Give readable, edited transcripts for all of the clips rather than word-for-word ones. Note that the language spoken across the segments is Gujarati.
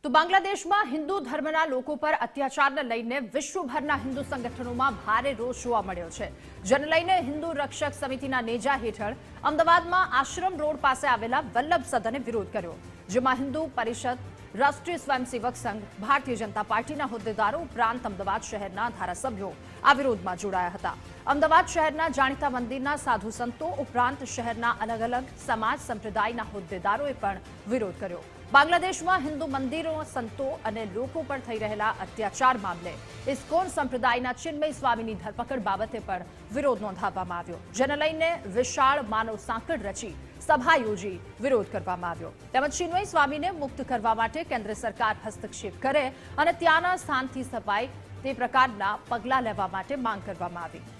તો બાંગ્લાદેશમાં હિન્દુ ધર્મના લોકો પર અત્યાચારને લઈને વિશ્વભરના હિન્દુ સંગઠનોમાં ભારે રોષ જોવા મળ્યો છે, જેને લઈને હિન્દુ રક્ષક સમિતિના નેજા હેઠળ અમદાવાદમાં આશ્રમ રોડ પાસે આવેલા વલ્લભ સદને વિરોધ કર્યો, જેમાં હિન્દુ પરિષદ, રાષ્ટ્રીય સ્વયંસેવક સંઘ, ભારતીય જનતા પાર્ટીના હોદ્દેદારો ઉપરાંત અમદાવાદ શહેરના ધારાસભ્યો આ વિરોધમાં જોડાયા હતા। અમદાવાદ શહેરના જાણીતા મંદિરના સાધુ સંતો ઉપરાંત શહેરના અલગ અલગ સમાજ સંપ્રદાયના હોદ્દેદારોએ પણ વિરોધ કર્યો। બાંગ્લાદેશમાં હિન્દુ મંદિરો, સંતો અને લોકો પર થઈ રહેલા અત્યાચાર મામલે ઇસ્કોન સંપ્રદાયના ચિન્મય સ્વામીની ધરપકડ બાબતે પણ વિરોધ નોંધાવવામાં આવ્યો, જેને લઈને વિશાળ માનવ સાંકળ રચી સભા યોજી વિરોધ કરવામાં આવ્યો। તેમજ ચિન્મય સ્વામીને મુક્ત કરવા માટે કેન્દ્ર સરકાર હસ્તક્ષેપ કરે અને ત્યાંના સ્થાનથી સફાઈ તે પ્રકારના પગલાં લેવા માટે માંગ કરવામાં આવી।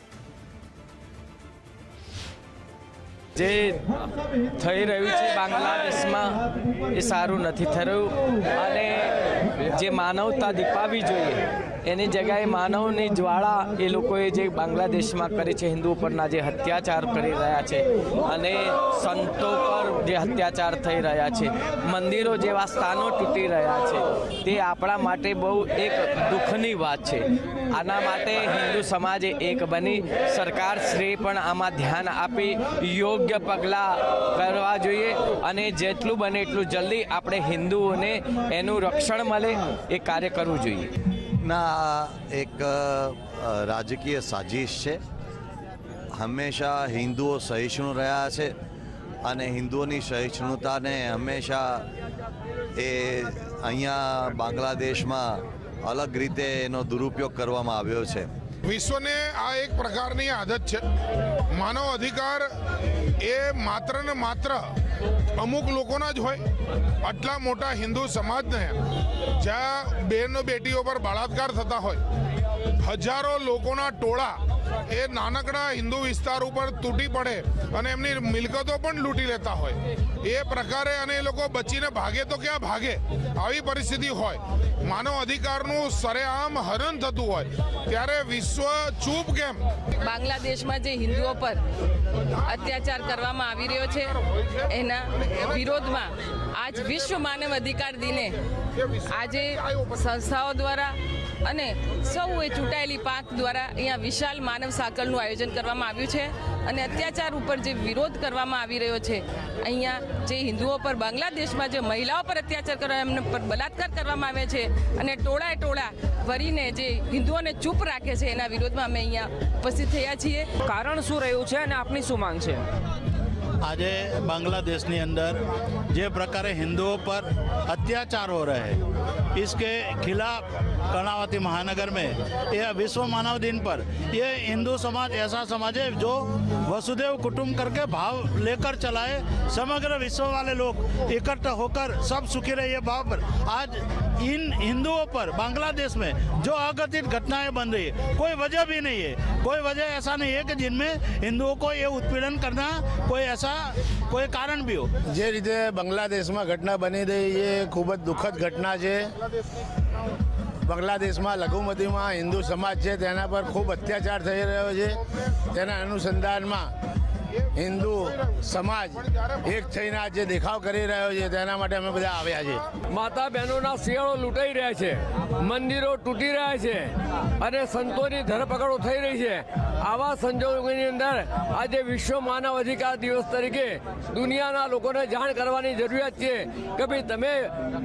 જે થઈ રહ્યું છે બાંગ્લાદેશમાં એ સારું નથી થઈ રહ્યું અને જે માનવતા દીપાવી જોઈએ એની જગ્યાએ માનવની જ્વાળા એ લોકોએ જે બાંગ્લાદેશમાં કરી છે, હિન્દુઓ પરના જે અત્યાચાર કરી રહ્યા છે અને સંતો પર જે અત્યાચાર થઈ રહ્યા છે, મંદિરો જેવા સ્થાનો તૂટી રહ્યા છે, તે આપણા માટે બહુ એક દુઃખની વાત છે। આના માટે હિન્દુ સમાજે એક બની સરકારશ્રી પણ આમાં ધ્યાન આપી યોગ્ય પગલાં કરવા જોઈએ અને જેટલું બને એટલું જલ્દી આપણે હિન્દુઓને એનું રક્ષણ મળે એ કાર્ય કરવું જોઈએ। ના એક રાજકીય સાજિશ છે। હંમેશા હિન્દુઓ સહિષ્ણુ રહ્યા છે અને હિન્દુઓની સહિષ્ણુતાને હંમેશા એ અહીંયા બાંગ્લાદેશમાં અલગ રીતે એનો દુરુપયોગ કરવામાં આવ્યો છે। વિશ્વને આ એક પ્રકારની આદત છે, માનવ અધિકાર એ માત્ર ને માત્ર અમુક લોકોના જ હોય। આટલા મોટા હિન્દુ સમાજને જ્યાં બહેનો બેટીઓ પર બળાત્કાર થતા હોય, હજારો લોકોના ટોળા એ નાનકડા હિન્દુ વિસ્તાર ઉપર તૂટી પડે અને એમની મિલકતો પણ લૂંટી લેતા હોય, એ પ્રકારે અને એ લોકો બચીને ભાગે તો ક્યાં ભાગે, આવી પરિસ્થિતિ હોય, માનવ અધિકારનું સરેઆમ હનન થતું હોય, ત્યારે વિશ્વ ચૂપ કેમ? બાંગ્લાદેશમાં જે હિન્દુઓ પર અત્યાચાર કરવામાં આવી રહ્યો છે એના વિરોધમાં આજ વિશ્વ માનવ અધિકાર દિને આજે સંસ્થાઓ દ્વારા અને સૌએ ચૂંટાયેલી પાંખ દ્વારા અહીંયા વિશાળ માનવ સાંકળનું આયોજન કરવામાં આવ્યું છે અને અત્યાચાર ઉપર જે વિરોધ કરવામાં આવી રહ્યો છે, અહીંયા જે હિન્દુઓ પર બાંગ્લાદેશમાં જે મહિલાઓ પર અત્યાચાર કરવામાં, એમને પર બલાત્કાર કરવામાં આવે છે અને ટોળાએ ટોળા ભરીને જે હિન્દુઓને ચૂપ રાખે છે, એના વિરોધમાં અમે અહીંયા ઉપસ્થિત થયા છીએ। કારણ શું રહ્યું છે અને આપની શું માંગ છે? આજે बांग्लादेशની અંદર જે પ્રકારે હિન્દુઓ પર अत्याचार हो रहे हैं, इसके खिलाफ कर्णावती महानगर में यह विश्व मानव दिन पर ये हिंदू समाज ऐसा समाज है जो वसुदेव कुटुंब करके भाव लेकर चलाए, समग्र विश्व वाले लोग इकट्ठा होकर सब सुखी रहे, ये भाव पर आज इन हिंदुओं पर बांग्लादेश में जो अघटित घटनाएं बन रही है, कोई वजह भी नहीं है, कोई वजह ऐसा नहीं है कि जिनमें हिंदुओं को ये उत्पीड़न करना कोई ऐसा कोई कारण भी हो। જે રીતે બાંગ્લાદેશમાં ઘટના બની રહી એ ખૂબ જ દુઃખદ ઘટના છે। બાંગ્લાદેશમાં લઘુમતીમાં હિન્દુ સમાજ છે તેના પર ખૂબ અત્યાચાર થઈ રહ્યો છે, તેના અનુસંધાનમાં હિન્દુ સમાજ એક થઈને આજે દેખાવ કરી રહ્યો છે, તેના માટે અમે બધા આવ્યા છીએ। માતા બહેનોના શિયાળો લૂંટાઈ રહ્યા છે, મંદિરો તૂટી રહ્યા છે અને સંતોની ધરપકડો થઈ રહી છે। આવા સંજોગોની અંદર આજે વિશ્વ માનવ અધિકાર દિવસ તરીકે દુનિયાના લોકોને જાણ કરવાની જરૂરિયાત છે કે ભાઈ તમે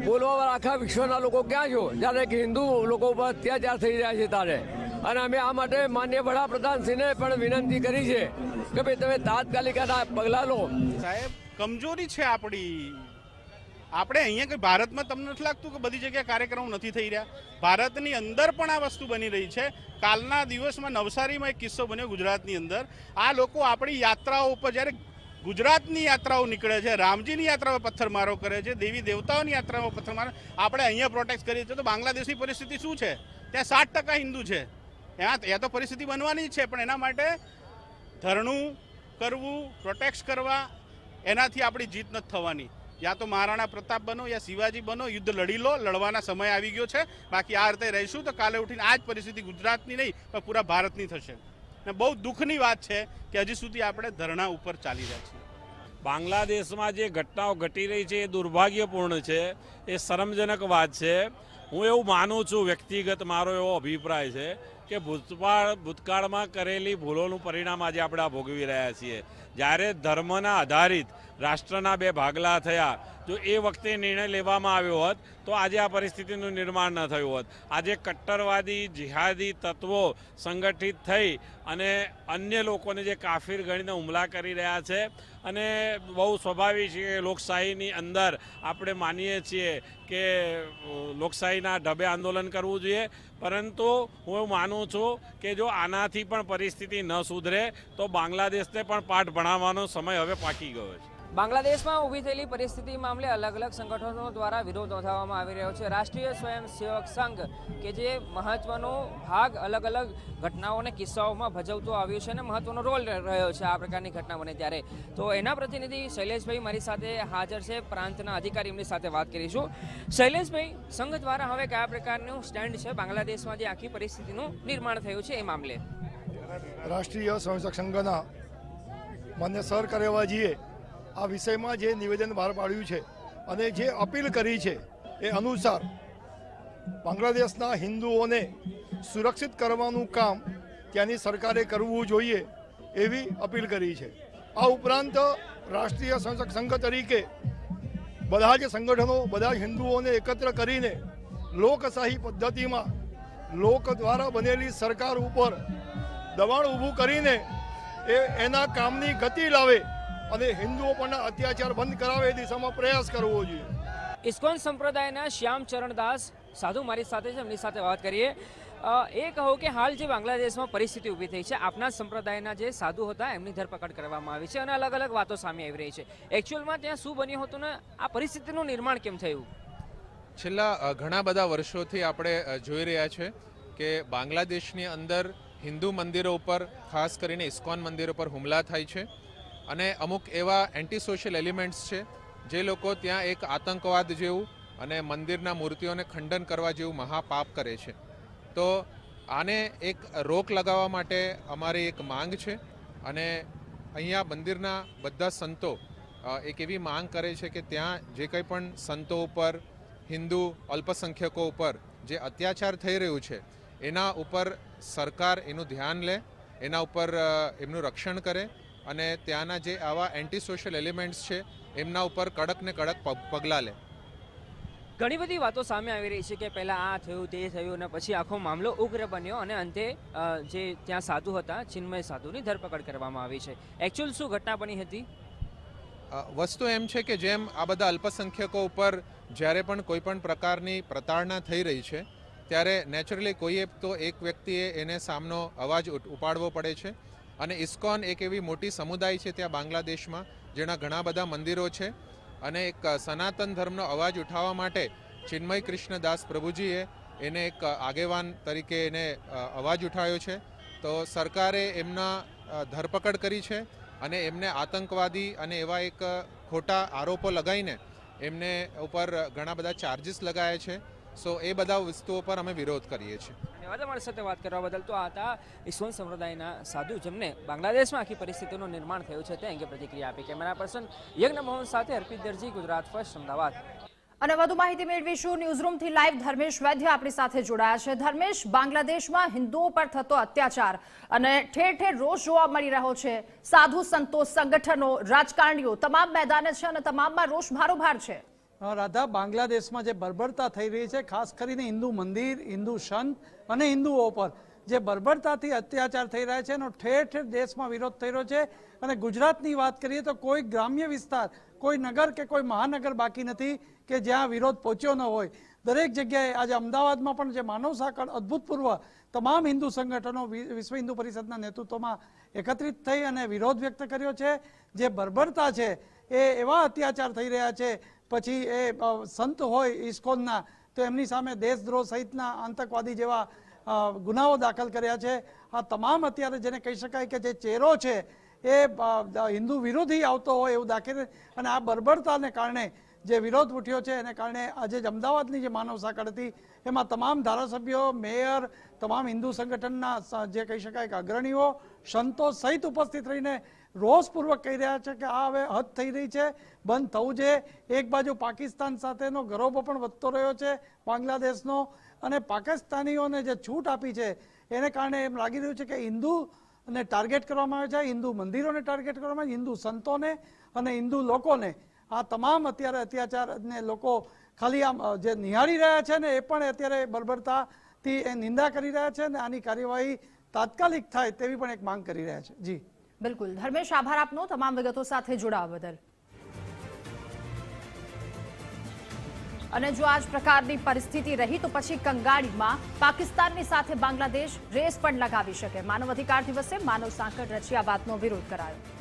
બોલવાવાળા આખા વિશ્વના લોકો ક્યાં છો, જ્યારે કે હિન્દુ લોકો પર અત્યાચાર થઈ રહ્યા છે ત્યારે। અને અમે આ માટે માનનીય વડાપ્રધાનશ્રીને પણ વિનંતી કરી છે કે ભાઈ તમે તાત્કાલિકના પગલાં લો। સાહેબ, કમજોરી છે આપણી। આપણે અહીંયા કંઈ ભારતમાં તમને નથી લાગતું કે બધી જગ્યાએ કાર્યક્રમો નથી થઈ રહ્યા? ભારતની અંદર પણ આ વસ્તુ બની રહી છે। કાલના દિવસમાં નવસારીમાં એક કિસ્સો બન્યો ગુજરાતની અંદર। આ લોકો આપણી યાત્રાઓ ઉપર જ્યારે ગુજરાતની યાત્રાઓ નીકળે છે, રામજીની યાત્રાઓ પથ્થરમારો કરે છે, દેવી દેવતાઓની યાત્રાઓ પથ્થરમારો, આપણે અહીંયા પ્રોટેક્ટ કરીએ છીએ, તો બાંગ્લાદેશની પરિસ્થિતિ શું છે? ત્યાં 60% હિન્દુ છે, ત્યાં તો પરિસ્થિતિ બનવાની જ છે, પણ એના માટે ધરણું કરવું, પ્રોટેક્ટ કરવા, એનાથી આપણી જીત નથી થવાની। યા તો મહારાણા પ્રતાપ બનો યા શિવાજી બનો, યુદ્ધ લડી લો, લડવાના સમય આવી ગયો છે। બાકી આ રીતે રહીશું તો કાલે ઉઠીને આ જ પરિસ્થિતિ ગુજરાતની નહીં પણ પૂરા ભારતની થશે અને બહુ દુઃખની વાત છે કે હજી સુધી આપણે ધરણા ઉપર ચાલી રહ્યા છીએ। બાંગ્લાદેશમાં જે ઘટનાઓ ઘટી રહી છે એ દુર્ભાગ્યપૂર્ણ છે, એ શરમજનક વાત છે. હું એવું માનું છું, વ્યક્તિગત મારો એવો અભિપ્રાય છે કે ભૂતકાળમાં કરેલી ભૂલોનું પરિણામ આજે આપણે આ ભોગવી રહ્યા છીએ. જ્યારે ધર્મના આધારિત રાષ્ટ્રના બે ભાગલા થયા, જો એ વખતે નિર્ણય લેવામાં આવ્યો હોત તો આજે આ પરિસ્થિતિનું નિર્માણ ન થયું હોત. આજે કટ્ટરવાદી જિહાદી તત્વો સંગઠિત થઈ અને અન્ય લોકોને જે કાફિર ગણીને હુમલા કરી રહ્યા છે, અને બહુ સ્વાભાવિક છે કે લોકશાહીની અંદર આપણે માનીએ છીએ કે લોકશાહીના ઢબે આંદોલન કરવું જોઈએ, પરંતુ હું એવું માનું છું કે જો આનાથી પણ પરિસ્થિતિ ન સુધરે તો બાંગ્લાદેશને પણ પાઠ ભણાવવાનો સમય હવે પાકી ગયો છે. બાંગ્લાદેશમાં ઊભી થયેલી પરિસ્થિતિ મામલે અલગ અલગ સંગઠનો દ્વારા વિરોધ નોંધાવવામાં આવી રહ્યો છે. રાષ્ટ્રીય સ્વયંસેવક સંઘ કે જે મહત્વનો ભાગ અલગ અલગ ઘટનાઓ અને કિસ્સાઓમાં ભજવતો આવ્યો છે અને મહત્વનો રોલ રહ્યો છે આ પ્રકારની ઘટના બને ત્યારે, તો એના પ્રતિનિધિ શૈલેષભાઈ મારી સાથે હાજર છે, પ્રાંતના અધિકારી, એમની સાથે વાત કરીશું. શૈલેષભાઈ, સંઘ દ્વારા હવે કયા પ્રકારનું સ્ટેન્ડ છે બાંગ્લાદેશમાં જે આખી પરિસ્થિતિનું નિર્માણ થયું છે એ મામલે? રાષ્ટ્રીય સ્વયંસેવક સંઘના માન્ય સર કરેવાજીએ આ વિષયમાં જે નિવેદન બહાર પાડ્યું છે અને જે અપીલ કરી છે એ અનુસાર બાંગ્લાદેશના હિન્દુઓને સુરક્ષિત કરવાનું કામ ત્યાંની સરકારે કરવું જોઈએ એવી અપીલ કરી છે. આ ઉપરાંત રાષ્ટ્રીય સ્વયંસેવક સંઘ તરીકે બધા જ સંગઠનો બધા જ હિન્દુઓને એકત્ર કરીને લોકશાહી પદ્ધતિમાં લોક દ્વારા બનેલી સરકાર ઉપર દબાણ ઊભું કરીને એના કામની ગતિ લાવે અને હિન્દુઓ પરના અત્યાચાર બંધ કરાવે એ દિશામાં પ્રયાસ કરવો જોઈએ. ઇસ્કોન સંપ્રદાયના શ્યામ ચરણદાસ સાધુ મારી સાથે છે, એમની સાથે વાત કરીએ. એ કહો કે હાલ જે બાંગ્લાદેશમાં પરિસ્થિતિ ઊભી થઈ છે, આપના સંપ્રદાયના જે સાધુ હતા એમની ધરપકડ કરવામાં આવી છે અને અલગ અલગ વાતો સામે આવી રહી છે. એકચ્યુઅલમાં ત્યાં શું બન્યું હતું ને આ પરિસ્થિતિનું નિર્માણ કેમ થયું? છેલ્લા ઘણા બધા વર્ષોથી આપણે જોઈ રહ્યા છે કે બાંગ્લાદેશની અંદર હિન્દુ મંદિરો ઉપર, ખાસ કરીને ઇસ્કોન મંદિરો પર હુમલા થાય છે અને અમુક એવા એન્ટી સોશિયલ એલિમેન્ટ્સ છે જે લોકો ત્યાં એક આતંકવાદ જેવું અને મંદિરના મૂર્તિઓને ખંડન કરવા જેવું મહાપાપ કરે છે. તો આને એક રોક લગાવવા માટે અમારી એક માંગ છે અને અહીંયા મંદિરના બધા સંતો એક એવી માંગ કરે છે કે ત્યાં જે કંઈ પણ સંતો ઉપર, હિન્દુ અલ્પસંખ્યકો ઉપર જે અત્યાચાર થઈ રહ્યું છે એના ઉપર સરકાર એનું ધ્યાન લે, એના ઉપર એમનું રક્ષણ કરે અને ત્યાંના જે આવા એન્ટી સોશિયલ એલિમેન્ટ્સ છે એમના ઉપર કડક ને કડક પગલાં લે. ઘણી બધી વાતો સામે આવી રહી છે કે પહેલાં આ થયું તે થયું અને પછી આખો મામલો ઉગ્ર બન્યો અને અંતે જે ત્યાં સાધુ હતા ચિન્મય સાધુની ધરપકડ કરવામાં આવી છે. એકચ્યુઅલ શું ઘટના બની હતી? વસ્તુ એમ છે કે જેમ આ બધા અલ્પસંખ્યકો ઉપર જ્યારે પણ કોઈ પણ પ્રકારની પ્રતાડના થઈ રહી છે ત્યારે નેચરલી કોઈએ તો એક વ્યક્તિએ એને સામનો અવાજ ઉપાડવો પડે છે અને ઇસ્કોન એક એવી મોટી સમુદાય છે ત્યાં બાંગ્લાદેશમાં જેના ઘણા બધા મંદિરો છે અને એક સનાતન ધર્મનો અવાજ ઉઠાવવા માટે ચિન્મય કૃષ્ણદાસ પ્રભુજીએ એને એક આગેવાન તરીકે એને અવાજ ઉઠાવ્યો છે. તો સરકારે એમના ધરપકડ કરી છે અને એમને આતંકવાદી અને એવા એક ખોટા આરોપો લગાવીને એમને ઉપર ઘણા બધા ચાર્જીસ લગાવ્યા છે. સો એ બધા વસ્તુઓ પર અમે વિરોધ કરીએ છીએ. ધન્યવાદ. અમારી સાથે વાત કરવા બદલ. તો આ હતા ઇસ્કોન સંપ્રદાયના સાધુ જેમને બાંગ્લાદેશમાં આખી પરિસ્થિતિનું નિર્માણ થયું છે તે અંગે પ્રતિક્રિયા આપી. કેમેરા પર્સન યજ્ઞ મોહન સાથે અર્પિત દરજી, ગુજરાત ફર્સ્ટ, અમદાવાદ. અને વધુ માહિતી મેળવીશું ન્યૂઝરૂમથી લાઈવ ધર્મેશ વૈદ્ય આપણી સાથે જોડાયા છે. ધર્મેશ, બાંગ્લાદેશમાં હિન્દુઓ પર થતો અત્યાચાર અને ઠેર ઠેર રોષ જોવા મળી રહ્યો છે. સાધુ સંતો, સંગઠનો, રાજકારણીઓ તમામ મેદાને છે અને તમામમાં રોષ ભારોભાર છે. રાધા, બાંગ્લાદેશમાં જે બર્બરતા થઈ રહી છે, ખાસ કરીને હિન્દુ મંદિર, હિન્દુ સંત અને હિન્દુઓ પર જે બર્બરતાથી અત્યાચાર થઈ રહ્યા છે એનો ઠેર ઠેર દેશમાં વિરોધ થઈ રહ્યો છે. અને ગુજરાતની વાત કરીએ તો કોઈ ગ્રામ્ય વિસ્તાર, કોઈ નગર કે કોઈ મહાનગર બાકી નથી કે જ્યાં વિરોધ પહોંચ્યો ન હોય. દરેક જગ્યાએ આજે અમદાવાદમાં પણ જે માનવ સાંકળ અભૂતપૂર્વ તમામ હિન્દુ સંગઠનો વિશ્વ હિન્દુ પરિષદના નેતૃત્વમાં એકત્રિત થઈ અને વિરોધ વ્યક્ત કર્યો છે. જે બર્બરતા છે એ એવા અત્યાચાર થઈ રહ્યા છે, પછી એ સંત હોય ઇસ્કોનના તો એમની સામે દેશદ્રોહ સહિતના આતંકવાદી જેવા ગુનાઓ દાખલ કર્યા છે. આ તમામ અત્યારે જેને કહી શકાય કે જે ચહેરો છે એ હિન્દુ વિરોધી આવતો હોય એવું દાખલ, અને આ બર્બરતાને કારણે જે વિરોધ ઉઠ્યો છે એને કારણે આજે જ અમદાવાદની જે માનવ સાંકળ હતી એમાં તમામ ધારાસભ્યો, મેયર, તમામ હિન્દુ સંગઠનના જે કહી શકાય કે અગ્રણીઓ, સંતો સહિત ઉપસ્થિત રહીને રોષપૂર્વક કહી રહ્યા છે કે આ હવે હદ થઈ રહી છે, બંધ થવું જોઈએ. એક બાજુ પાકિસ્તાન સાથેનો ગરોબો પણ વધતો રહ્યો છે બાંગ્લાદેશનો, અને પાકિસ્તાનીઓને જે છૂટ આપી છે એને કારણે એમ લાગી રહ્યું છે કે હિન્દુને ટાર્ગેટ કરવામાં આવે છે, હિન્દુ મંદિરોને ટાર્ગેટ કરવામાં આવે છે, હિન્દુ સંતોને અને હિન્દુ લોકોને. આ તમામ અત્યારે અત્યાચારને લોકો ખાલી આમ જે નિહાળી રહ્યા છે ને એ પણ અત્યારે બર્બરતાથી એ નિંદા કરી રહ્યા છે, અને આની કાર્યવાહી તાત્કાલિક થાય તેવી પણ એક માંગ કરી રહ્યા છે. જી બિલકુલ ધર્મેશ, આભાર આપનો તમામ વિગતો સાથે જોડાવા બદલ. અને જો આ જ પ્રકારની પરિસ્થિતિ રહી તો પછી કંગાળીમાં પાકિસ્તાનની સાથે બાંગ્લાદેશ રેસ પણ લગાવી શકે. માનવ અધિકાર દિવસે માનવ સાંકળ રચી આ વાતનો વિરોધ કરાયો.